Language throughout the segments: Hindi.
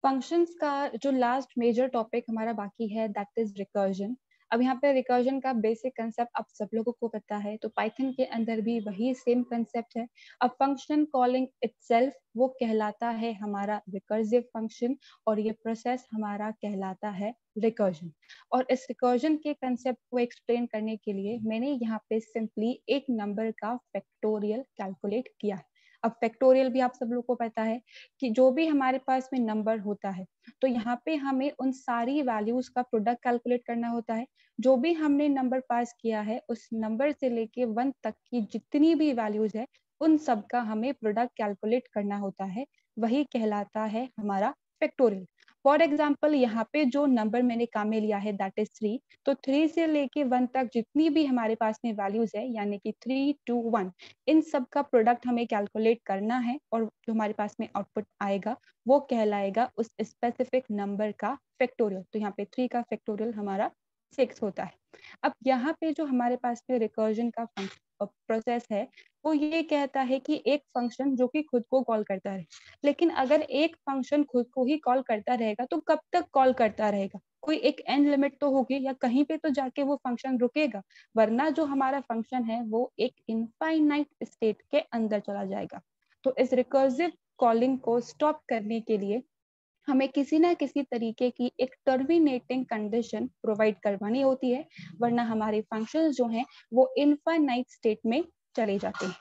फंक्शंस का जो लास्ट मेजर टॉपिक हमारा बाकी है दैट इज रिकर्जन। अब यहाँ पे रिकर्जन का बेसिक कंसेप्ट आप सब लोगों को पता है, तो पाइथन के अंदर भी वही सेम कंसेप्ट है। अब फंक्शन कॉलिंग इटसेल्फ वो कहलाता है हमारा रिकर्सिव फंक्शन, और ये प्रोसेस हमारा कहलाता है रिकर्जन। और इस रिकर्जन के कंसेप्ट को एक्सप्लेन करने के लिए मैंने यहाँ पे सिंपली एक नंबर का फैक्टोरियल कैलकुलेट किया है। अब फैक्टोरियल भी आप सब लोग को पता है कि जो भी हमारे पास में नंबर होता है, तो यहाँ पे हमें उन सारी वैल्यूज का प्रोडक्ट कैलकुलेट करना होता है। जो भी हमने नंबर पास किया है, उस नंबर से लेके 1 तक की जितनी भी वैल्यूज है, उन सब का हमें प्रोडक्ट कैलकुलेट करना होता है। वही कहलाता है हमारा फैक्टोरियल। फॉर एग्जाम्पल, यहाँ पे जो नंबर मैंने काम में लिया है दैट इज 3, तो 3 से लेके 1 तक जितनी भी हमारे पास में वैल्यूज है, यानी कि 3 to 1, इन सब का प्रोडक्ट हमें कैलकुलेट करना है, और जो हमारे पास में आउटपुट आएगा वो कहलाएगा उस स्पेसिफिक नंबर का फैक्टोरियल। तो यहाँ पे 3 का फैक्टोरियल हमारा 6 होता है। अब यहाँ पे जो हमारे पास में रिकर्जन का प्रोसेस है, वो ये कहता है कि एक फंक्शन जो कि खुद को कॉल करता रहे। लेकिन अगर एक फंक्शन खुद को ही कॉल करता रहेगा तो कब तक कॉल करता रहेगा? कोई एक एंड लिमिट तो होगी, या कहीं पे तो जाके वो फंक्शन रुकेगा, वरना जो हमारा फंक्शन है वो एक इनफाइनाइट स्टेट के अंदर चला जाएगा। तो इस रिकर्सिव कॉलिंग को स्टॉप करने के लिए हमें किसी ना किसी तरीके की एक टर्मिनेटिंग कंडीशन प्रोवाइड करवानी होती है, वरना हमारे फंक्शंस जो हैं वो इनफाइनाइट स्टेट में चले जाते हैं।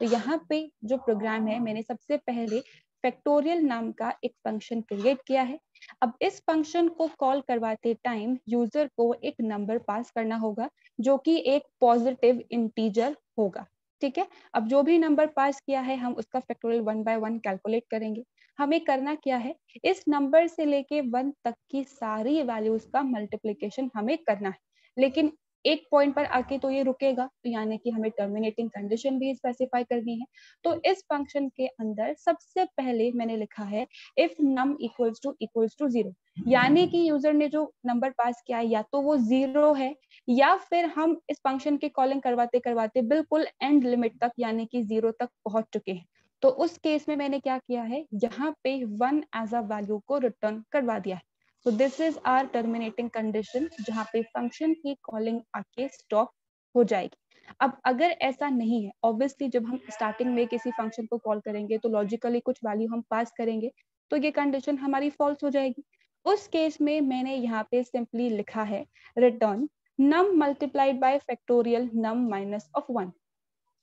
तो यहाँ पे जो प्रोग्राम है, मैंने सबसे पहले फैक्टोरियल नाम का एक फंक्शन क्रिएट किया है। अब इस फंक्शन को कॉल करवाते टाइम यूजर को एक नंबर पास करना होगा, जो कि एक पॉजिटिव इंटीजर होगा। ठीक है, अब जो भी नंबर पास किया है हम उसका फैक्टोरियल 1 by 1 कैलकुलेट करेंगे। हमें करना क्या है, इस नंबर से लेके 1 तक की सारी वैल्यूज का मल्टीप्लिकेशन हमें करना है। लेकिन एक पॉइंट पर आके तो ये रुकेगा, तो यानी कि हमें टर्मिनेटिंग कंडीशन भी स्पेसिफाई करनी है। तो इस फंक्शन के अंदर सबसे पहले मैंने लिखा है इफ num इक्वल्स टू 0, यानी कि यूजर ने जो नंबर पास किया है या तो वो 0 है, या फिर हम इस फंक्शन के कॉलिंग करवाते करवाते बिल्कुल एंड लिमिट तक यानी कि 0 तक पहुंच चुके हैं। तो उस केस में मैंने क्या किया है, यहाँ पे 1 एज अ वैल्यू को रिटर्न करवा दिया है। तो this is our terminating condition, जहाँ पे फंक्शन की कॉलिंग आके स्टॉप हो जाएगी। अब अगर ऐसा नहीं है, ऑब्वियसली जब हम स्टार्टिंग में किसी फंक्शन को कॉल करेंगे तो लॉजिकली कुछ वैल्यू हम पास करेंगे, तो ये कंडीशन हमारी फॉल्स हो जाएगी। उस केस में मैंने यहाँ पे सिंपली लिखा है return num multiplied by factorial num minus of 1।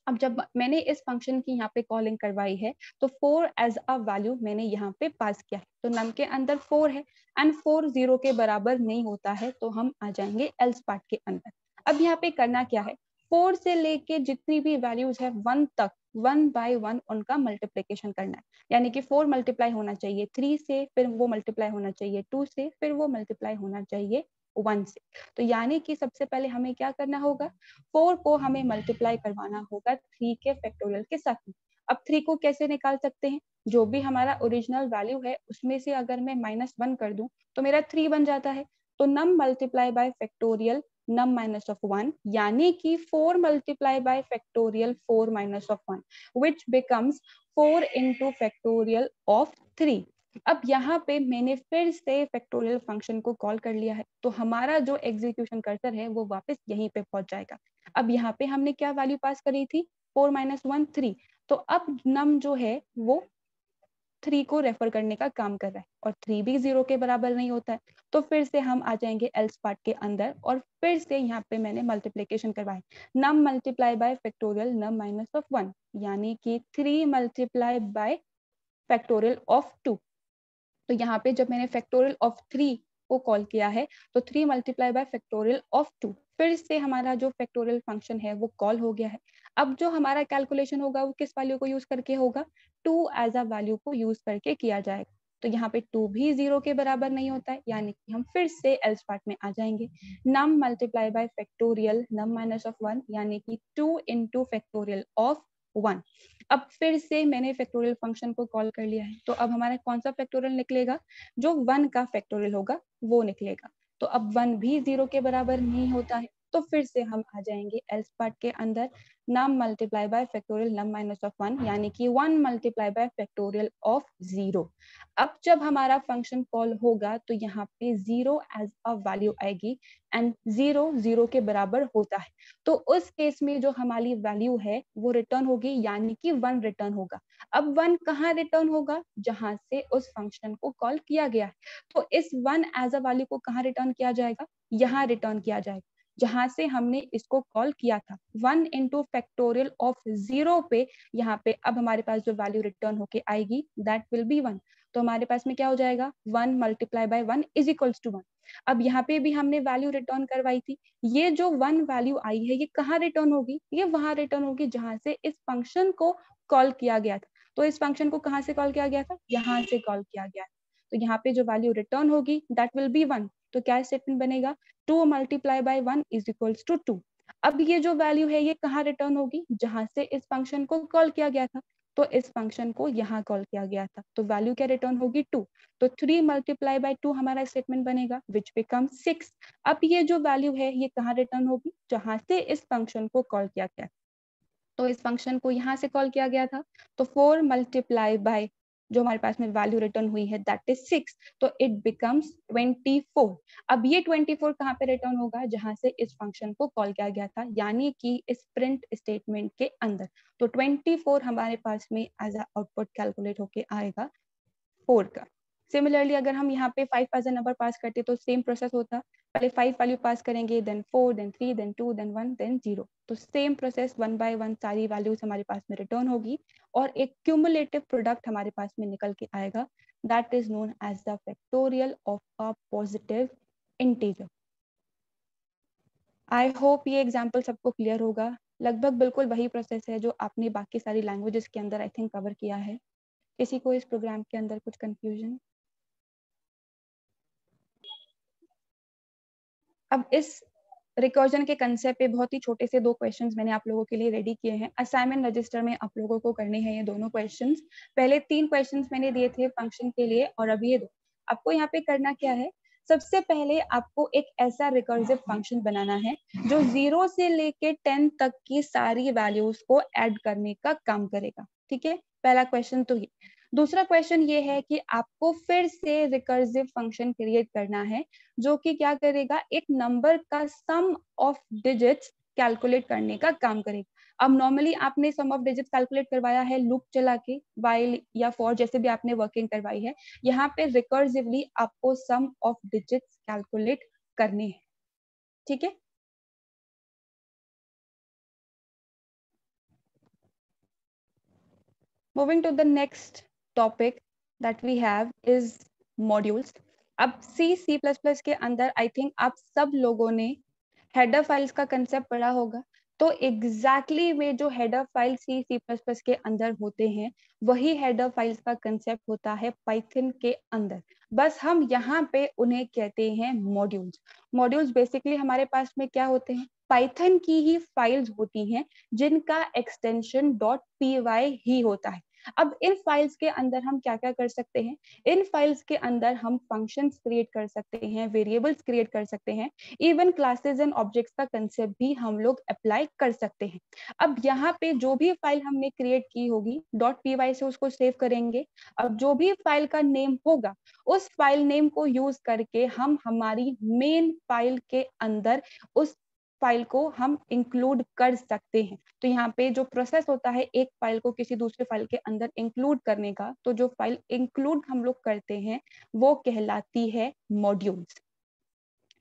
अब जब मैंने इस फंक्शन की यहाँ पे कॉलिंग करवाई है, तो 4 एज अ वैल्यू मैंने यहाँ पे पास किया है। तो नम के अंदर 4 है, एंड 4 0 के बराबर नहीं होता है, तो हम आ जाएंगे एल्स पार्ट के अंदर। अब यहाँ पे करना क्या है, 4 से लेके जितनी भी वैल्यूज है 1 तक 1 by 1 उनका मल्टीप्लीकेशन करना है। यानी कि 4 मल्टीप्लाई होना चाहिए 3 से, फिर वो मल्टीप्लाई होना चाहिए 2 से, फिर वो मल्टीप्लाई होना चाहिए 1 से। तो यानी कि सबसे पहले हमें क्या करना होगा, 4 को हमें मल्टीप्लाई करवाना होगा 3 के फैक्टोरियल के साथ में। अब 3 को कैसे निकाल सकते हैं, जो भी हमारा ओरिजिनल वैल्यू है उसमें से अगर मैं -1 कर दूं तो मेरा 3 बन जाता है। तो num multiply by factorial num minus of 1, यानी कि 4 multiply by factorial 4 minus of 1, which becomes 4 into factorial of 3। अब यहाँ पे मैंने फिर से फैक्टोरियल फंक्शन को कॉल कर लिया है, तो हमारा जो एग्जीक्यूशन कर्सर है वो वापस यहीं पे पहुंच जाएगा। अब यहाँ पे हमने क्या वैल्यू पास करी थी, 4 माइनस 1 3। तो अब नम जो है वो 3 को रेफर करने का काम कर रहा है, और 3 भी 0 के बराबर नहीं होता है। तो फिर से हम आ जाएंगे एल्स पार्ट के अंदर, और फिर से यहाँ पे मैंने मल्टीप्लीकेशन करवाया, num multiply by factorial num minus of 1, यानी कि 3 मल्टीप्लाई बाय फैक्टोरियल ऑफ 2। तो यहाँ पे जब मैंने फैक्टोरियल ऑफ 3 को कॉल किया है, तो 3 मल्टीप्लाई बाय फैक्टोरियल ऑफ 2, फिर से हमारा जो फैक्टोरियल फंक्शन है वो कॉल हो गया है। अब जो हमारा कैलकुलेशन होगा वो किस वैल्यू को यूज करके होगा, 2 एज अ वैल्यू को यूज करके किया जाएगा। तो यहाँ पे 2 भी 0 के बराबर नहीं होता है, यानी कि हम फिर से एल्स पार्ट में आ जाएंगे, num multiply by factorial num minus of 1, यानी कि 2 इंटू फैक्टोरियल ऑफ 1। अब फिर से मैंने फैक्टोरियल फंक्शन को कॉल कर लिया है, तो अब हमारा कौन सा फैक्टोरियल निकलेगा, जो 1 का फैक्टोरियल होगा वो निकलेगा। तो अब 1 भी 0 के बराबर नहीं होता है, तो फिर से हम आ जाएंगे एल्स पार्ट के अंदर, num multiply by factorial num minus of 1, यानी कि 1 मल्टीप्लाई बाय फैक्टोरियल ऑफ 0। अब जब हमारा फंक्शन कॉल होगा तो यहाँ पे 0 एज अ वैल्यू आएगी एंड 0 0 के बराबर होता है, तो उस केस में जो हमारी वैल्यू है वो रिटर्न होगी, यानी कि 1 रिटर्न होगा। अब 1 कहाँ रिटर्न होगा? जहां से उस फंक्शन को कॉल किया गया है। तो इस 1 एज अ वैल्यू को कहाँ रिटर्न किया जाएगा? यहाँ रिटर्न किया जाएगा जहां से हमने इसको कॉल किया था। 1 इंटू फैक्टोरियल ऑफ 0 पे यहाँ पे अब हमारे पास जो वैल्यू रिटर्न होके आएगी दैट विल बी 1। तो हमारे पास में क्या हो जाएगा? 1 multiply by 1 is equals to 1। अब यहाँ पे भी हमने वैल्यू रिटर्न करवाई थी, ये जो 1 वैल्यू आई है ये कहाँ रिटर्न होगी? ये वहां रिटर्न होगी जहां से इस फंक्शन को कॉल किया गया था। तो इस फंक्शन को कहाँ से कॉल किया गया था? यहाँ से कॉल किया गया। तो यहाँ पे जो वैल्यू रिटर्न होगी दैट विल बी 1। तो क्या स्टेटमेंट बनेगा? 2 multiply by 1 is equals to 2। अब ये जो वैल्यू है ये कहाँ रिटर्न होगी? जहां से इस फंक्शन को कॉल किया गया था। तो इस फंक्शन को यहाँ कॉल किया गया था, तो वैल्यू क्या रिटर्न होगी? 2। तो 3 मल्टीप्लाई बाय 2 हमारा स्टेटमेंट बनेगा विच बिकम 6। अब ये जो वैल्यू है ये कहाँ रिटर्न होगी? जहां से इस फंक्शन को कॉल किया गया। तो इस फंक्शन को यहाँ से कॉल किया गया था, तो 4 मल्टीप्लाई बाय जो हमारे पास में वैल्यू रिटर्न हुई है दैट इज 6, तो इट बिकम्स 24। अब ये 24 कहाँ पे रिटर्न होगा? जहां से इस फंक्शन को कॉल किया गया था, यानी कि इस प्रिंट स्टेटमेंट के अंदर। तो 24 हमारे पास में एज अ आउटपुट कैलकुलेट होके आएगा 4 का। सिमिलरली अगर हम यहाँ पे 5 एज ए नंबर पास करते तो सेम प्रोसेस होता, पहले 5 वैल्यू पास करेंगे, then 4, then 3, then 2, then 1, then 0। तो सेम प्रोसेस 1 बाय 1 सारी वैल्यूज हमारे पास में रिटर्न होगी और एक क्यूमुलेटिव प्रोडक्ट हमारे पास में निकल के आएगा that is known as the factorial of a positive integer. I hope ये एग्जाम्पल सबको क्लियर होगा। लगभग बिल्कुल वही प्रोसेस है जो आपने बाकी सारी लैंग्वेजेस के अंदर आई थिंक कवर किया है। किसी को इस प्रोग्राम के अंदर कुछ कंफ्यूजन? अब इस रिकर्जन के कंसेप्ट पे बहुत ही छोटे से 2 क्वेश्चंस मैंने आप लोगों के लिए रेडी किए हैं। असाइनमेंट रजिस्टर में आप लोगों को करने हैं ये दोनों क्वेश्चंस। पहले 3 क्वेश्चंस मैंने दिए थे फंक्शन के लिए और अब ये 2। आपको यहाँ पे करना क्या है? सबसे पहले आपको एक ऐसा रिकर्सिव फंक्शन बनाना है जो 0 से लेके 10 तक की सारी वैल्यूज को ऐड करने का काम करेगा। ठीक है, पहला क्वेश्चन तो ये। दूसरा क्वेश्चन ये है कि आपको फिर से रिकर्सिव फंक्शन क्रिएट करना है जो कि क्या करेगा? एक नंबर का सम ऑफ डिजिट्स कैलकुलेट करने का काम करेगा। अब नॉर्मली आपने सम ऑफ डिजिट्स कैलकुलेट करवाया है लूप चला के, वाइल या फॉर जैसे भी आपने वर्किंग करवाई है। यहाँ पे रिकर्सिवली आपको सम ऑफ डिजिट्स कैलकुलेट करने हैं। ठीक है, moving to the next topic that we have is modules. अब C++ के अंदर आई थिंक आप सब लोगों ने हेडर फाइल्स का कंसेप्ट पढ़ा होगा। तो एग्जैक्टली में जो हेडर फाइल C++ के अंदर होते हैं वही हेडर फाइल्स का कंसेप्ट होता है पाइथन के अंदर। बस हम यहाँ पे उन्हें कहते हैं मॉड्यूल्स। मॉड्यूल्स बेसिकली हमारे पास में क्या होते हैं? पाइथन की ही फाइल्स होती हैं जिनका एक्सटेंशन .py ही होता है। अब इन फाइल्स के अंदर हम क्या क्या कर सकते हैं? इन फाइल्स के अंदर हम फंक्शंस क्रिएट कर सकते हैं, वेरिएबल्स क्रिएट कर सकते हैं, इवन क्लासेस एंड ऑब्जेक्ट्स का कंसेप्ट भी हम लोग अप्लाई कर सकते हैं। अब यहाँ पे जो भी फाइल हमने क्रिएट की होगी .py से उसको सेव करेंगे। अब जो भी फाइल का नेम होगा उस फाइल नेम को यूज करके हम हमारी मेन फाइल के अंदर उस फाइल को हम इंक्लूड कर सकते हैं। तो यहाँ पे जो प्रोसेस होता है एक फाइल को किसी दूसरे फाइल के अंदर इंक्लूड करने का, तो जो फाइल इंक्लूड हम लोग करते हैं वो कहलाती है मॉड्यूल्स।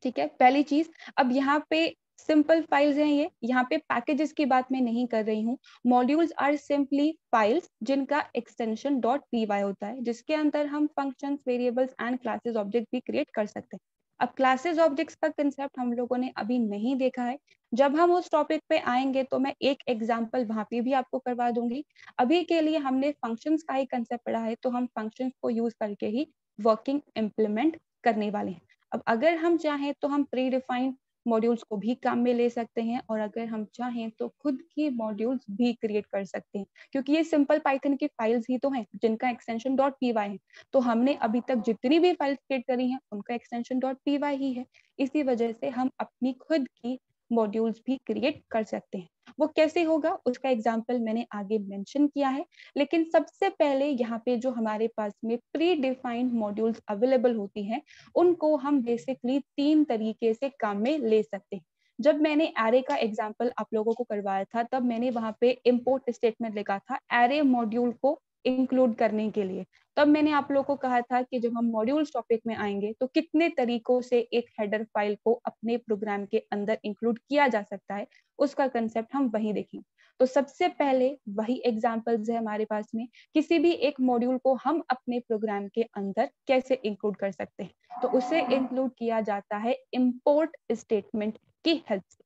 ठीक है, पहली चीज। अब यहाँ पे सिंपल फाइल्स हैं ये, यहाँ पे पैकेजेस की बात मैं नहीं कर रही हूँ। मॉड्यूल्स आर सिंपली फाइल्स जिनका एक्सटेंशन .py होता है, जिसके अंदर हम functions, variables and classes object भी क्रिएट कर सकते हैं। अब क्लासेस ऑब्जेक्ट्स का कंसेप्ट हम लोगों ने अभी नहीं देखा है। जब हम उस टॉपिक पे आएंगे तो मैं एक एग्जांपल वहां पे भी आपको करवा दूंगी। अभी के लिए हमने फंक्शंस का ही कंसेप्ट पढ़ा है, तो हम फंक्शंस को यूज करके ही वर्किंग इम्प्लीमेंट करने वाले हैं। अब अगर हम चाहें तो हम प्री डिफाइंड मॉड्यूल्स को भी काम में ले सकते हैं और अगर हम चाहें तो खुद की मॉड्यूल्स भी क्रिएट कर सकते हैं, क्योंकि ये सिंपल पाइथन की फाइल्स ही तो हैं जिनका एक्सटेंशन .py है। तो हमने अभी तक जितनी भी फाइल्स क्रिएट करी हैं उनका एक्सटेंशन .py ही है। इसी वजह से हम अपनी खुद की मॉड्यूल्स भी क्रिएट कर सकते हैं। वो कैसे होगा उसका एग्जाम्पल मैंने आगे मेंशन किया है, लेकिन सबसे पहले यहाँ पे जो हमारे पास में प्री डिफाइंड मॉड्यूल्स अवेलेबल होती हैं उनको हम बेसिकली 3 तरीके से काम में ले सकते हैं। जब मैंने एरे का एग्जाम्पल आप लोगों को करवाया था तब मैंने वहां पे इम्पोर्ट स्टेटमेंट लिखा था एरे मॉड्यूल को इंक्लूड करने के लिए। तब मैंने आप लोगों को कहा था कि जब हम मॉड्यूल्स टॉपिक में आएंगे तो कितने तरीकों से एक हेडर फाइल को अपने प्रोग्राम के अंदर इंक्लूड किया जा सकता है, उसका कंसेप्ट हम वही देखेंगे। तो सबसे पहले वही एग्जांपल्स है हमारे पास में, किसी भी एक मॉड्यूल को हम अपने प्रोग्राम के अंदर कैसे इंक्लूड कर सकते हैं। तो उसे इंक्लूड किया जाता है इंपोर्ट स्टेटमेंट की हेल्प से।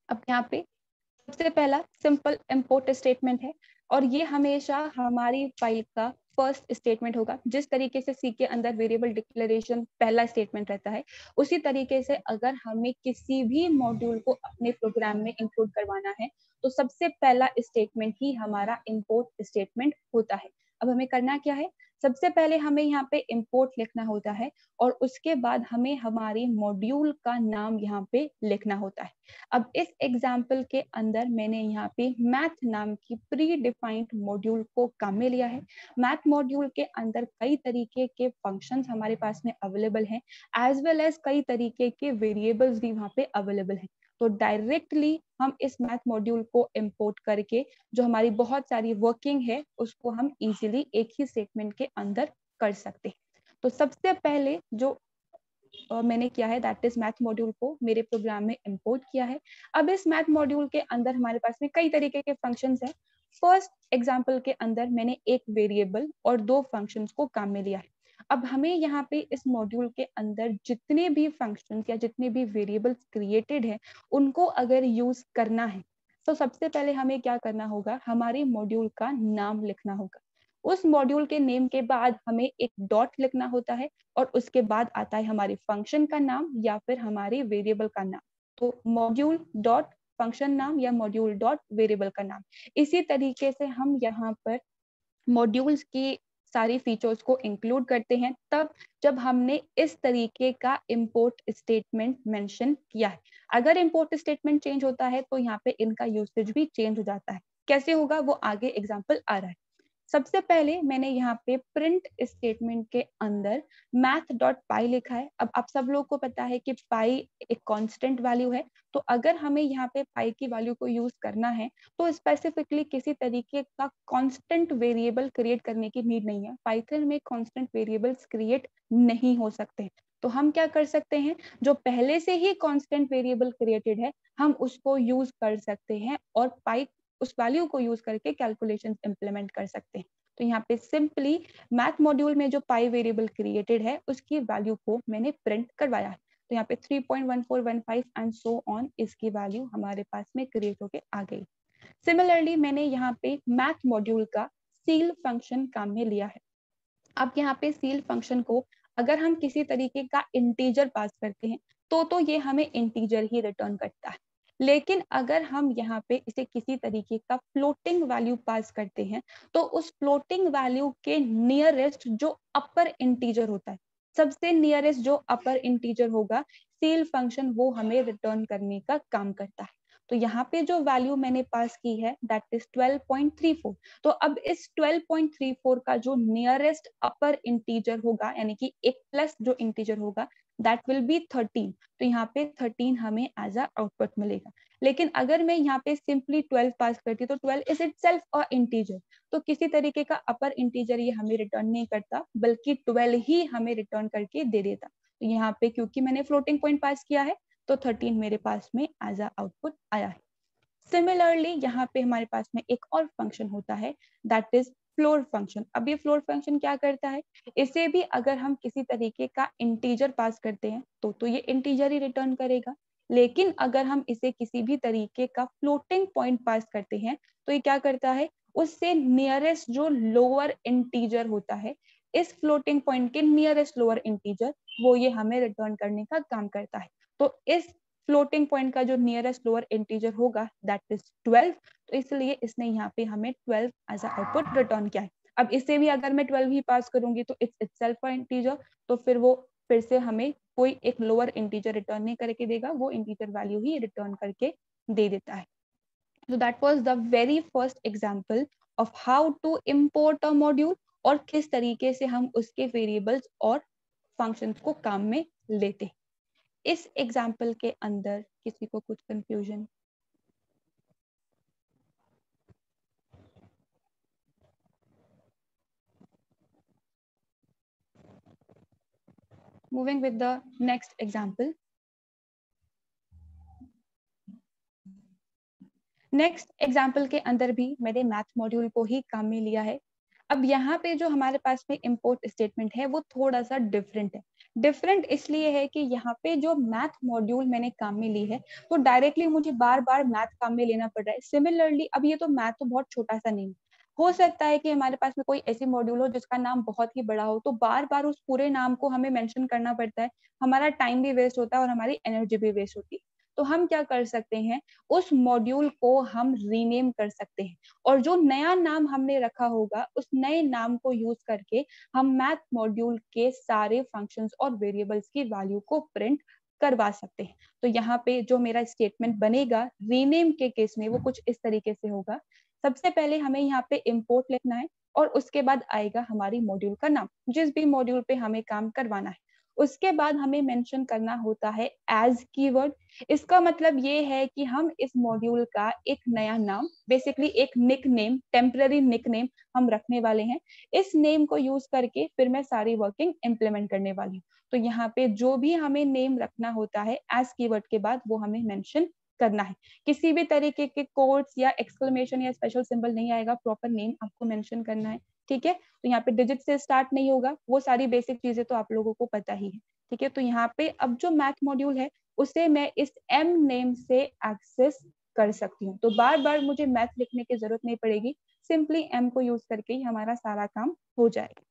अब यहाँ पे सबसे पहला सिंपल इंपोर्ट स्टेटमेंट है और ये हमेशा हमारी फाइल का फर्स्ट स्टेटमेंट होगा। जिस तरीके से सी के अंदर वेरिएबल डिक्लेरेशन पहला स्टेटमेंट रहता है, उसी तरीके से अगर हमें किसी भी मॉड्यूल को अपने प्रोग्राम में इंक्लूड करवाना है तो सबसे पहला स्टेटमेंट ही हमारा इंपोर्ट स्टेटमेंट होता है। अब हमें करना क्या है, सबसे पहले हमें यहाँ पे इंपोर्ट लिखना होता है और उसके बाद हमें हमारी मॉड्यूल का नाम यहाँ पे लिखना होता है। अब इस एग्जाम्पल के अंदर मैंने यहाँ पे मैथ नाम की प्री डिफाइंड मॉड्यूल को काम में लिया है। मैथ मॉड्यूल के अंदर कई तरीके के फंक्शंस हमारे पास में अवेलेबल हैं, एज वेल एज कई तरीके के वेरिएबल्स भी वहाँ पे अवेलेबल हैं। तो डायरेक्टली हम इस मैथ मॉड्यूल को इंपोर्ट करके जो हमारी बहुत सारी वर्किंग है उसको हम इजीली एक ही स्टेटमेंट के अंदर कर सकते हैं। तो सबसे पहले जो मैंने किया है दैट इज मैथ मॉड्यूल को मेरे प्रोग्राम में इंपोर्ट किया है। अब इस मैथ मॉड्यूल के अंदर हमारे पास में कई तरीके के फंक्शंस हैं। फर्स्ट एग्जांपल के अंदर मैंने एक वेरिएबल और 2 फंक्शंस को काम में लिया है। अब हमें यहाँ पे इस मॉड्यूल के अंदर जितने भी फंक्शंस या जितने भी वेरिएबल्स क्रिएटेड है उनको अगर यूज करना है तो सबसे पहले हमें क्या करना होगा, हमारे मॉड्यूल का नाम लिखना होगा। उस मॉड्यूल के नेम के बाद हमें एक डॉट लिखना होता है और उसके बाद आता है हमारे फंक्शन का नाम या फिर हमारे वेरिएबल का नाम। तो मॉड्यूल डॉट फंक्शन नाम या मॉड्यूल डॉट वेरिएबल का नाम। इसी तरीके से हम यहाँ पर मॉड्यूल्स की सारी फीचर्स को इंक्लूड करते हैं तब जब हमने इस तरीके का इंपोर्ट स्टेटमेंट मेंशन किया है। अगर इंपोर्ट स्टेटमेंट चेंज होता है तो यहाँ पे इनका यूसेज भी चेंज हो जाता है। कैसे होगा वो आगे एग्जाम्पल आ रहा है। सबसे पहले मैंने यहाँ पे प्रिंट स्टेटमेंट के अंदर math.py लिखा है। अब आप सब लोग को पता है कि पाई एक कांस्टेंट वैल्यू है, तो अगर हमें यहाँ पे पाई की वैल्यू को यूज करना है तो स्पेसिफिकली किसी तरीके का कांस्टेंट वेरिएबल क्रिएट करने की नीड नहीं है। पाइथन में कांस्टेंट वेरिएबल्स क्रिएट नहीं हो सकते। तो हम क्या कर सकते हैं, जो पहले से ही कांस्टेंट वेरिएबल क्रिएटेड है हम उसको यूज कर सकते हैं और पाई उस वैल्यू को यूज करके कैलकुलेशंस इंप्लीमेंट कर सकते हैं। तो यहाँ पे सिंपली मैथ मॉड्यूल में जो पाई वेरिएबल क्रिएटेड है उसकी वैल्यू को मैंने प्रिंट करवाया है। तो यहाँ पे 3.1415 एंड सो ऑन इसकी वैल्यू हमारे पास में क्रिएट होके आ गई। सिमिलरली मैंने यहाँ पे मैथ मॉड्यूल का सील फंक्शन काम में लिया है। अब यहाँ पे सील फंक्शन को अगर हम किसी तरीके का इंटीजर पास करते हैं तो ये हमें इंटीजर ही रिटर्न करता है। लेकिन अगर हम यहाँ पे इसे किसी तरीके का फ्लोटिंग वैल्यू पास करते हैं तो उस फ्लोटिंग वैल्यू के नियरेस्ट जो अपर इंटीजर होता है, सबसे नियरेस्ट जो अपर इंटीजर होगा, सील फंक्शन वो हमें रिटर्न करने का काम करता है। तो यहाँ पे जो वैल्यू मैंने पास की है दैट इज 12.34। तो अब इस 12.34 का जो नियरेस्ट अपर इंटीजर होगा यानी कि एक प्लस जो इंटीजर होगा दैट विल बी 13। तो यहाँ पे 13 हमें एज अ आउटपुट मिलेगा। लेकिन अगर मैं यहाँ पे सिंपली 12 पास करती तो 12 इज इटसेल्फ अ इंटीजर, तो किसी तरीके का अपर इंटीजर ये हमें रिटर्न नहीं करता बल्कि 12 ही हमें रिटर्न करके दे देता। तो यहाँ पे क्योंकि मैंने फ्लोटिंग पॉइंट पास किया है तो 13 मेरे पास में एज अ आउटपुट आया है। सिमिलरली यहाँ पे हमारे पास में एक और फंक्शन होता है दैट इज फ्लोर फंक्शन। अब ये फ्लोर फंक्शन क्या करता है, इसे भी अगर हम किसी तरीके का इंटीजर पास करते हैं तो ये इंटीजर ही रिटर्न करेगा। लेकिन अगर हम इसे किसी भी तरीके का फ्लोटिंग पॉइंट पास करते हैं तो ये क्या करता है, उससे नियरेस्ट जो लोअर इंटीजर होता है, इस फ्लोटिंग पॉइंट के नियरेस्ट लोअर इंटीजर वो ये हमें रिटर्न करने का काम करता है। तो इस फ्लोटिंग पॉइंट का जो नियरेस्ट लोअर इंटीजर होगा दैट इज 12। तो इसलिए इसने यहाँ पे हमें 12 एज अ आउटपुट रिटर्न किया है। अब इसे भी अगर मैं 12 ही पास करूंगी तो इट्स इटसेल्फ अ इंटीजर, तो फिर वो फिर से हमें कोई एक लोअर इंटीजर रिटर्न नहीं करके देगा, वो इंटीजर वैल्यू ही रिटर्न करके दे देता है. So that was the very first example of how to import a module और किस तरीके से हम उसके वेरिएबल्स और फंक्शंस को काम में लेते हैं. इस एग्जाम्पल के अंदर किसी को कुछ confusion? Moving with the next example. Next example के अंदर भी मैंने मैथ मॉड्यूल को ही काम में लिया है. अब यहाँ पे जो हमारे पास में इम्पोर्ट स्टेटमेंट है वो थोड़ा सा डिफरेंट है. डिफरेंट इसलिए है कि यहाँ पे जो मैथ मॉड्यूल मैंने काम में ली है तो डायरेक्टली मुझे बार बार मैथ काम में लेना पड़ रहा है. सिमिलरली अब ये तो मैथ तो बहुत छोटा सा नहीं हो सकता है कि हमारे पास में कोई ऐसी मॉड्यूल हो जिसका नाम बहुत ही बड़ा हो, तो बार बार उस पूरे नाम को हमें मेंशन करना पड़ता है, हमारा टाइम भी वेस्ट होता है और हमारी एनर्जी भी वेस्ट होती है. तो हम क्या कर सकते हैं, उस मॉड्यूल को हम रीनेम कर सकते हैं और जो नया नाम हमने रखा होगा उस नए नाम को यूज करके हम मैथ मॉड्यूल के सारे फंक्शंस और वेरिएबल्स की वैल्यू को प्रिंट करवा सकते हैं. तो यहाँ पे जो मेरा स्टेटमेंट बनेगा रीनेम के केस में वो कुछ इस तरीके से होगा. सबसे पहले हमें यहाँ पे इंपोर्ट लिखना है और उसके बाद आएगा हमारी मॉड्यूल का नाम, जिस भी मॉड्यूल पे हमें काम करवाना है. उसके बाद हमें मेंशन करना होता है एज कीवर्ड. इसका मतलब ये है कि हम इस मॉड्यूल का एक नया नाम, बेसिकली एक nickname, temporary nickname हम रखने वाले हैं. इस नेम को यूज करके फिर मैं सारी वर्किंग इम्प्लीमेंट करने वाली हूँ. तो यहाँ पे जो भी हमें नेम रखना होता है एज कीवर्ड के बाद वो हमें मेंशन करना है. किसी भी तरीके के कोड्स या एक्सक्लेमेशन या स्पेशल सिंबल नहीं आएगा, प्रॉपर नेम आपको मेंशन करना है. ठीक है, तो यहाँ पे डिजिट से स्टार्ट नहीं होगा, वो सारी बेसिक चीजें तो आप लोगों को पता ही है. ठीक है, तो यहाँ पे अब जो मैथ मॉड्यूल है उसे मैं इस एम नेम से एक्सेस कर सकती हूँ. तो बार बार मुझे मैथ लिखने की जरूरत नहीं पड़ेगी, सिंपली एम को यूज करके ही हमारा सारा काम हो जाएगा.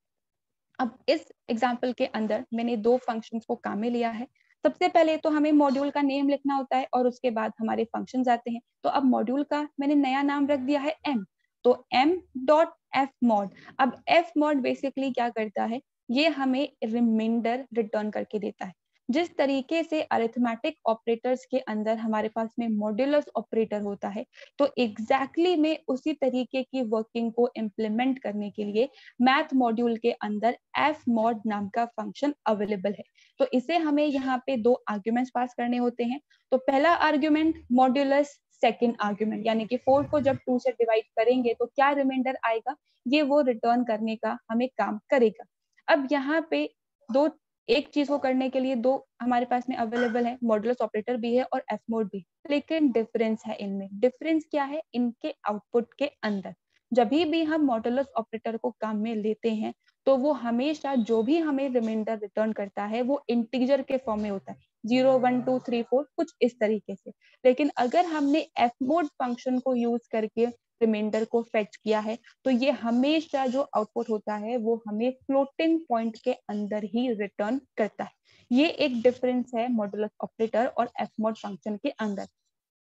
अब इस एग्जाम्पल के अंदर मैंने दो फंक्शंस को काम में लिया है. सबसे पहले तो हमें मॉड्यूल का नेम लिखना होता है और उसके बाद हमारे फंक्शंस आते हैं. तो अब मॉड्यूल का मैंने नया नाम रख दिया है एम. तो एम डॉट एफ मॉड. अब एफ मॉड बेसिकली क्या करता है, ये हमें रिमाइंडर रिटर्न करके देता है. जिस तरीके से अरिथमेटिक ऑपरेटर्स के अंदर हमारे पास में मॉड्यूलस ऑपरेटर होता है, तो एग्जैक्टली में उसी तरीके की वर्किंग को इम्प्लीमेंट करने के लिए मैथ मॉड्यूल के अंदर एफ मॉड नाम का फंक्शन अवेलेबल है. तो इसे हमें यहाँ पे दो आर्ग्यूमेंट्स पास करने होते हैं. तो पहला आर्ग्यूमेंट मॉड्यूलस, सेकेंड आर्ग्यूमेंट, यानी कि 4 को जब 2 से डिवाइड करेंगे तो क्या रिमाइंडर आएगा, ये वो रिटर्न करने का हमें काम करेगा. अब यहाँ पे दो, एक चीज को करने के लिए दो हमारे पास में अवेलेबल है, मॉड्यूलस ऑपरेटर भी है और एफ मोड भी. लेकिन डिफरेंस है इनमें. डिफरेंस क्या है, इनके आउटपुट के अंदर. जब भी हम मॉड्यूलस ऑपरेटर को काम में लेते हैं तो वो हमेशा जो भी हमें रिमाइंडर रिटर्न करता है वो इंटीजर के फॉर्म में होता है, 0 1 2 3 4 कुछ इस तरीके से. लेकिन अगर हमने एफ मोड फंक्शन को यूज करके रिमाइंडर को फेच किया है तो ये हमेशा जो आउटपुट होता है वो हमें फ्लोटिंग पॉइंट के अंदर ही रिटर्न करता है. ये एक डिफरेंस है मॉड्यूलस ऑपरेटर और एफ मोड फंक्शन के अंदर.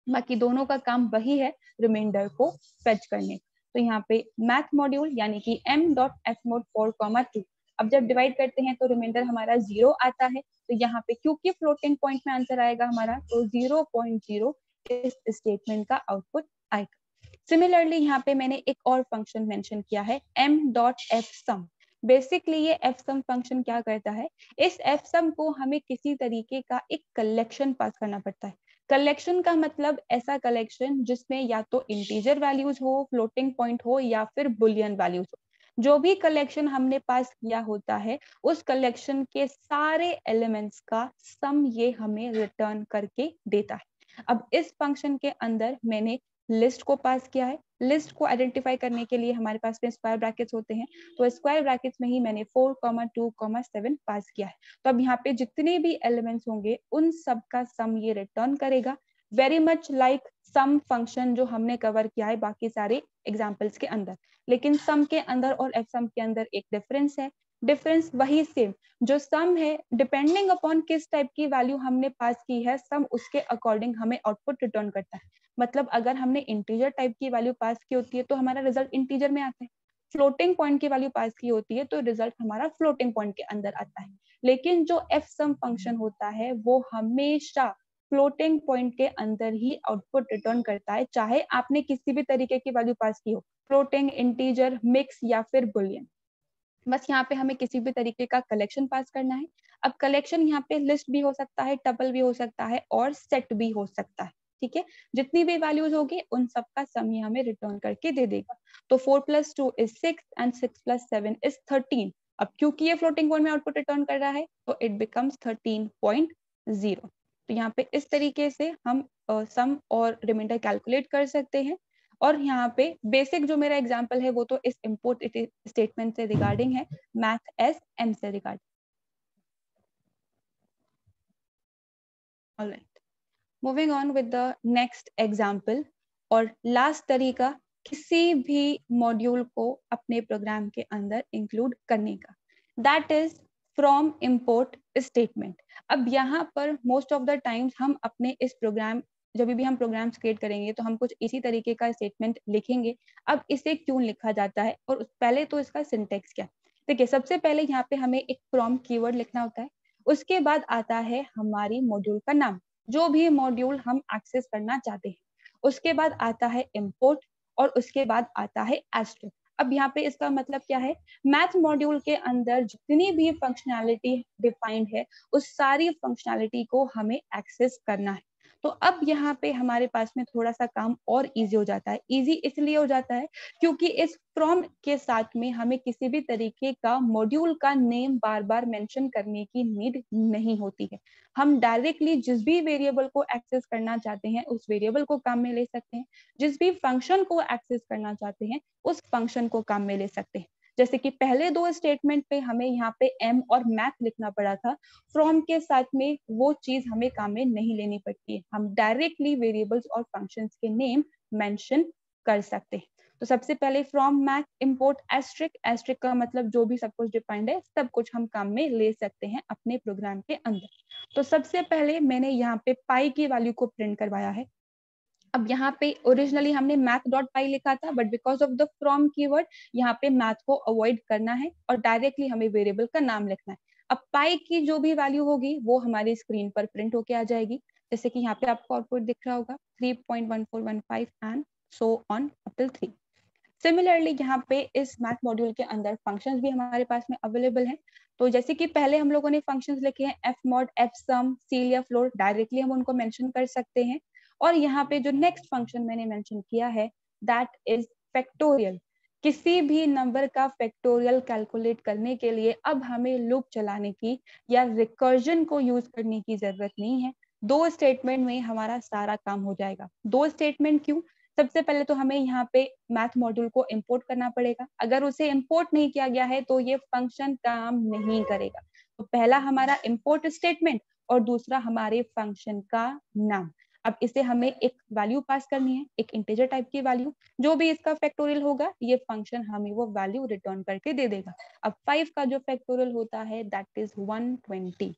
बाकी दोनों का काम वही है, रिमाइंडर को फेच करने. तो यहाँ पे मैथ मॉड्यूल यानी कि m डॉट एफ मोड 4, 2. अब जब डिवाइड करते हैं तो रिमाइंडर हमारा 0 आता है. तो यहाँ पे क्योंकि फ्लोटिंग पॉइंट में आंसर आएगा हमारा, तो 0.0 इस स्टेटमेंट का आउटपुट आएगा. सिमिलरली यहाँ पे मैंने एक और फंक्शन मेंशन किया है m डॉट एफ सम. बेसिकली ये एफ सम फंक्शन क्या करता है, इस एफ सम को हमें किसी तरीके का एक कलेक्शन पास करना पड़ता है. कलेक्शन का मतलब ऐसा कलेक्शन जिसमें या तो इंटीजर वैल्यूज हो, फ्लोटिंग पॉइंट हो या फिर बुलियन वैल्यूज हो. जो भी कलेक्शन हमने पास किया होता है उस कलेक्शन के सारे एलिमेंट्स का सम ये हमें रिटर्न करके देता है. अब इस फंक्शन के अंदर मैंने लिस्ट को पास किया है. लिस्ट को आइडेंटिफाई करने के लिए हमारे पास में स्क्वायर ब्रैकेट्स होते हैं, तो स्क्वायर ब्रैकेट्स में ही मैंने 4, 2, 7 पास किया है. तो अब यहाँ पे जितने भी एलिमेंट्स होंगे उन सब का सम ये रिटर्न करेगा, very much like sum function जो हमने कवर किया है बाकी सारे एग्जाम्पल्स के अंदर. लेकिन सम के अंदर और एफ सम के अंदर एक डिफरेंस है. डिफरेंस वही सेम, जो सम है डिपेंडिंग अपॉन किस टाइप की वैल्यू हमने पास की है, सम उसके अकॉर्डिंग हमें आउटपुट रिटर्न करता है. मतलब अगर हमने इंटीजर टाइप की वैल्यू पास की होती है तो हमारा रिजल्ट इंटीजर में आता है. फ्लोटिंग पॉइंट की वैल्यू पास की होती है तो रिजल्ट हमारा फ्लोटिंग पॉइंट के अंदर आता है। लेकिन जो एफ सम फंक्शन होता है वो हमेशा फ्लोटिंग पॉइंट के अंदर ही आउटपुट रिटर्न करता है, चाहे आपने किसी भी तरीके की वैल्यू पास की हो, फ्लोटिंग, इंटीजर, मिक्स या फिर बुलियन। बस यहाँ पे हमें किसी भी तरीके का कलेक्शन पास करना है। अब कलेक्शन यहाँ पे लिस्ट भी हो सकता है, टपल भी हो सकता है और सेट भी हो सकता है। ठीक है, जितनी भी वैल्यूज होगी उन सब का सम ही हमें रिटर्न करके दे देगा। तो 4 + 2 = 6 एंड 6 + 7 = 13। अब क्योंकि ये फ्लोटिंग पॉइंट में आउटपुट रिटर्न कर रहा है तो इट बिकम्स 13.0। तो यहाँ पे इस तरीके से हम सम और रिमाइंडर कैलकुलेट कर सकते हैं। और यहाँ पे बेसिक जो मेरा एग्जांपल है वो तो इस इंपोर्ट स्टेटमेंट से रिगार्डिंग है, मैथ एस एम से regarding. Alright, moving on with the next example और लास्ट तरीका किसी भी मॉड्यूल को अपने प्रोग्राम के अंदर इंक्लूड करने का, that is from import statement. अब यहाँ पर मोस्ट ऑफ द टाइम्स हम अपने इस प्रोग्राम, जब भी हम प्रोग्राम्स क्रिएट करेंगे तो हम कुछ इसी तरीके का स्टेटमेंट लिखेंगे। अब इसे क्यों लिखा जाता है और पहले तो इसका सिंटेक्स क्या। देखिए, सबसे पहले यहाँ पे हमें एक फ्रॉम कीवर्ड लिखना होता है, उसके बाद आता है हमारी मॉड्यूल का नाम, जो भी मॉड्यूल हम एक्सेस करना चाहते हैं, उसके बाद आता है इंपोर्ट और उसके बाद आता है एस्ट्रिक। अब यहाँ पे इसका मतलब क्या है, मैथ मॉड्यूल के अंदर जितनी भी फंक्शनैलिटी डिफाइंड है उस सारी फंक्शनैलिटी को हमें एक्सेस करना है। तो अब यहाँ पे हमारे पास में थोड़ा सा काम और इजी हो जाता है। इजी इसलिए हो जाता है क्योंकि इस फ्रॉम के साथ में हमें किसी भी तरीके का मॉड्यूल का नेम बार बार मेंशन करने की नीड नहीं होती है। हम डायरेक्टली जिस भी वेरिएबल को एक्सेस करना चाहते हैं उस वेरिएबल को काम में ले सकते हैं, जिस भी फंक्शन को एक्सेस करना चाहते हैं उस फंक्शन को काम में ले सकते हैं। जैसे कि पहले दो स्टेटमेंट पे हमें यहाँ पे एम और मैथ लिखना पड़ा था, फ्रॉम के साथ में वो चीज हमें काम में नहीं लेनी पड़ती है, हम डायरेक्टली वेरिएबल्स और फंक्शंस के नेम मेंशन कर सकते हैं। तो सबसे पहले from math import asterisk, asterisk का मतलब जो भी सब कुछ डिफाइंड है सब कुछ हम काम में ले सकते हैं अपने प्रोग्राम के अंदर। तो सबसे पहले मैंने यहाँ पे पाई की वैल्यू को प्रिंट करवाया है। अब यहाँ पे ओरिजिनली हमने math.py लिखा था, but because of the from keyword यहाँ पे मैथ को अवॉइड करना है और डायरेक्टली हमें वेरिएबल का नाम लिखना है। अब पाई की जो भी वैल्यू होगी वो हमारी स्क्रीन पर प्रिंट होके आ जाएगी, जैसे कि यहाँ पे आपको आउटपुट दिख रहा होगा 3.1415 and so on up till 3। Similarly यहाँ पे इस मैथ मॉड्यूल के अंदर फंक्शंस भी हमारे पास में अवेलेबल हैं। तो जैसे कि पहले हम लोगों ने फंक्शंस लिखे हैं एफ मॉड, एफ सम, सील या फ्लोट, डायरेक्टली हम उनको मेंशन कर सकते हैं। और यहाँ पे जो नेक्स्ट फंक्शन मैंने मेंशन किया है दैट इज फैक्टोरियल। किसी भी नंबर का फैक्टोरियल कैलकुलेट करने के लिए अब हमें लूप चलाने की या रिकर्जन को यूज करने की जरूरत नहीं है, दो स्टेटमेंट में हमारा सारा काम हो जाएगा। दो स्टेटमेंट क्यों, सबसे पहले तो हमें यहाँ पे मैथ मॉड्यूल को इंपोर्ट करना पड़ेगा, अगर उसे इंपोर्ट नहीं किया गया है तो ये फंक्शन काम नहीं करेगा। तो पहला हमारा इंपोर्ट स्टेटमेंट और दूसरा हमारे फंक्शन का नाम। अब इसे हमें एक वैल्यू पास करनी है, एक इंटीजर टाइप की वैल्यू, जो भी इसका फैक्टोरियल होगा ये फंक्शन हमें वो वैल्यू रिटर्न करके दे देगा। अब 5 का जो फैक्टोरियल होता है दैट इज 120।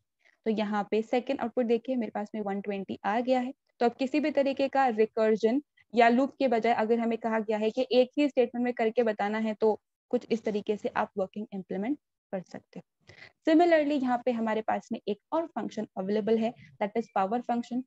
तो यहाँ पे सेकेंड आउटपुट देखिए मेरे पास में 120 आ गया है। तो अब किसी भी तरीके का रिकर्जन या लूप के बजाय अगर हमें कहा गया है कि एक ही स्टेटमेंट में करके बताना है तो कुछ इस तरीके से आप वर्किंग इंप्लीमेंट कर सकते हो। सिमिलरली यहाँ पे हमारे पास में एक और फंक्शन अवेलेबल है दैट इज पावर फंक्शन।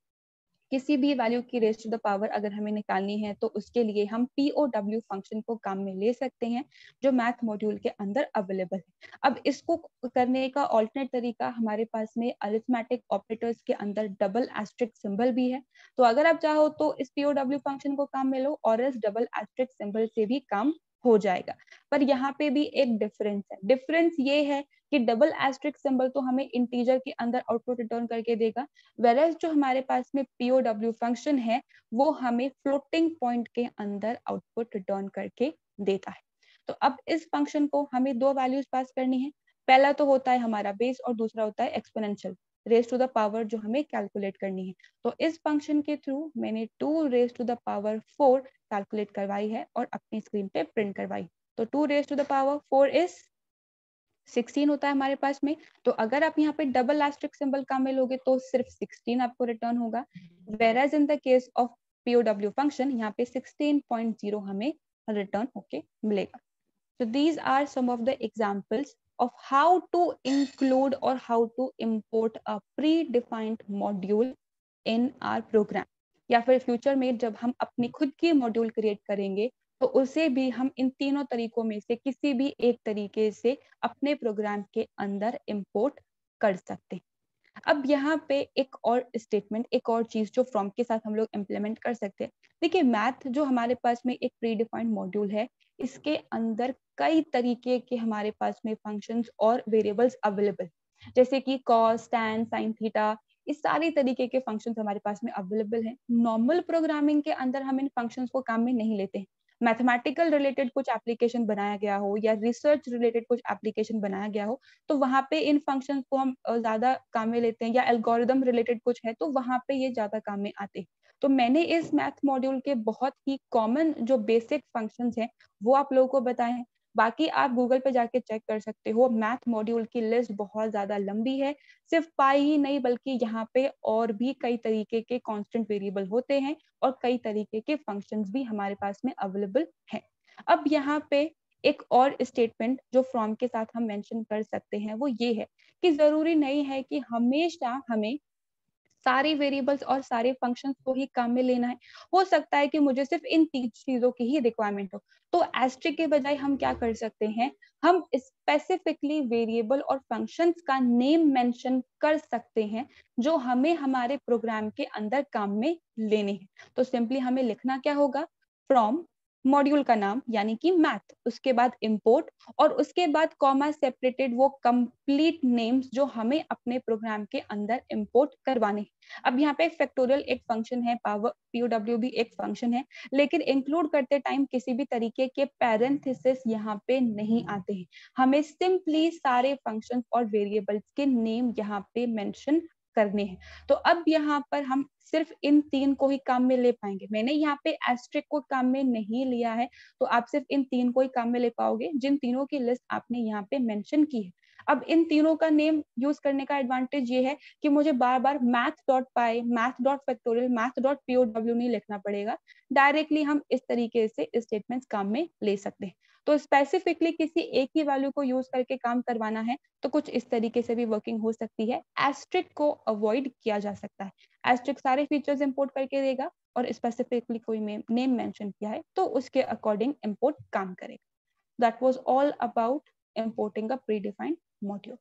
किसी भी वैल्यू की रेज टू द पावर अगर हमें निकालनी है तो उसके लिए हम POW फंक्शन को काम में ले सकते हैं जो मैथ मॉड्यूल के अंदर अवेलेबल है। अब इसको करने का ऑल्टरनेट तरीका हमारे पास में अरिथमेटिक ऑपरेटर्स के अंदर डबल एस्ट्रिक सिंबल भी है। तो अगर आप चाहो तो इस POW फंक्शन को काम में लो और इस डबल एस्ट्रिक सिंबल से भी काम हो जाएगा। पर यहाँ पे भी एक डिफरेंस है, डिफरेंस ये है कि डबल एस्ट्रिक सिंबल तो हमें इंटीजर के अंदर आउटपुट रिटर्न करके देगा, वेरएज जो हमारे पास में POW फंक्शन है वो हमें फ्लोटिंग पॉइंट के अंदर आउटपुट रिटर्न करके देता है। तो अब इस फंक्शन को हमें दो वैल्यूज पास करनी है, पहला तो होता है हमारा बेस और दूसरा होता है exponential raise to the power जो हमें कैलकुलेट करनी है। तो इस फंक्शन के थ्रू मैंने 2 raise to the power 4 calculate करवाई है और अपनी स्क्रीन पे प्रिंट करवाई। तो 2 raise to the power 4 is 16 होता है हमारे पास में। तो अगर आप यहाँ पे डबल एस्ट्रिक सिंबल काम में लोगे तो सिर्फ 16 आपको रिटर्न होगा, whereas in the case of POW function यहाँ पे 16.0 हमें रिटर्न होके मिलेगा। So these are some of the examples of how to include or how to import a predefined module in our program. या फिर फ्यूचर में जब हम अपनी खुद की मॉड्यूल क्रिएट करेंगे तो उसे भी हम इन तीनों तरीकों में से किसी भी एक तरीके से अपने प्रोग्राम के अंदर इंपोर्ट कर सकते हैं। अब यहाँ पे एक और स्टेटमेंट, एक और चीज जो फ्रॉम के साथ हम लोग इम्प्लीमेंट कर सकते हैं। देखिए मैथ जो हमारे पास में एक प्री डिफाइंड मॉड्यूल है, इसके अंदर कई तरीके के हमारे पास में फंक्शंस और वेरिएबल्स अवेलेबल, जैसे कि कॉस, टैन, साइन, थीटा, इस सारी तरीके के फंक्शंस हमारे पास में अवेलेबल हैं। नॉर्मल प्रोग्रामिंग के अंदर हम इन फंक्शंस को काम में नहीं लेते हैं। मैथमेटिकल रिलेटेड कुछ एप्लीकेशन बनाया गया हो या रिसर्च रिलेटेड कुछ एप्लीकेशन बनाया गया हो तो वहां पे इन फंक्शंस को हम ज्यादा काम में लेते हैं, या एल्गोरिदम रिलेटेड कुछ है तो वहां पे ये ज्यादा काम में आते हैं। तो मैंने इस मैथ मॉड्यूल के बहुत ही कॉमन जो बेसिक फंक्शंस हैं वो आप लोगों को बताए हैं। बाकी आप गूगल पे जाके चेक कर सकते हो, मैथ मॉड्यूल की लिस्ट बहुत ज्यादा लंबी है। सिर्फ पाई ही नहीं बल्कि यहाँ पे और भी कई तरीके के कांस्टेंट वेरिएबल होते हैं और कई तरीके के फंक्शंस भी हमारे पास में अवेलेबल हैं। अब यहाँ पे एक और स्टेटमेंट जो फ्रॉम के साथ हम मेंशन कर सकते हैं वो ये है कि जरूरी नहीं है कि हमेशा हमें सारे वेरिएबल्स और सारे फंक्शंस को ही काम में लेना है। हो सकता है कि मुझे सिर्फ इन तीन चीजों की ही रिक्वायरमेंट हो, तो एस्ट्रिक के बजाय हम क्या कर सकते हैं, हम स्पेसिफिकली वेरिएबल और फंक्शंस का नेम मेंशन कर सकते हैं जो हमें हमारे प्रोग्राम के अंदर काम में लेने हैं। तो सिंपली हमें लिखना क्या होगा, फ्रॉम मॉड्यूल का नाम यानी कि मैथ, उसके बाद इंपोर्ट और उसके बाद कॉमा सेपरेटेड वो कंप्लीट नेम्स जो हमें अपने प्रोग्राम के अंदर इंपोर्ट करवाने हैं। अब यहाँ पे फैक्टोरियल एक फंक्शन है, पावर पीओडब्ल्यू भी एक फंक्शन है, लेकिन इंक्लूड करते टाइम किसी भी तरीके के पैरेंथेसिस यहाँ पे नहीं आते हैं। हमें सिंपली सारे फंक्शंस और वेरिएबल्स के नेम यहाँ पे मेंशन करने हैं। तो अब यहाँ पर हम सिर्फ इन तीन को ही काम में ले पाएंगे। मैंने यहाँ पे एस्ट्रिक को काम में नहीं लिया है, तो आप सिर्फ इन तीन को ही काम में ले पाओगे जिन तीनों की लिस्ट आपने यहाँ पे मेंशन की है। अब इन तीनों का नेम यूज करने का एडवांटेज ये है कि मुझे बार बार math dot pi, math dot factorial, math dot POW नहीं लिखना पड़ेगा। डायरेक्टली हम इस तरीके से स्टेटमेंट्स काम में ले सकते हैं। तो स्पेसिफिकली किसी एक ही वैल्यू को यूज करके काम करवाना है तो कुछ इस तरीके से भी वर्किंग हो सकती है। एस्ट्रिक को अवॉइड किया जा सकता है। एस्ट्रिक सारे फीचर्स इंपोर्ट करके देगा और स्पेसिफिकली कोई नेम मेंशन किया है तो उसके अकॉर्डिंग इंपोर्ट काम करेगा। That was all about importing a predefined module.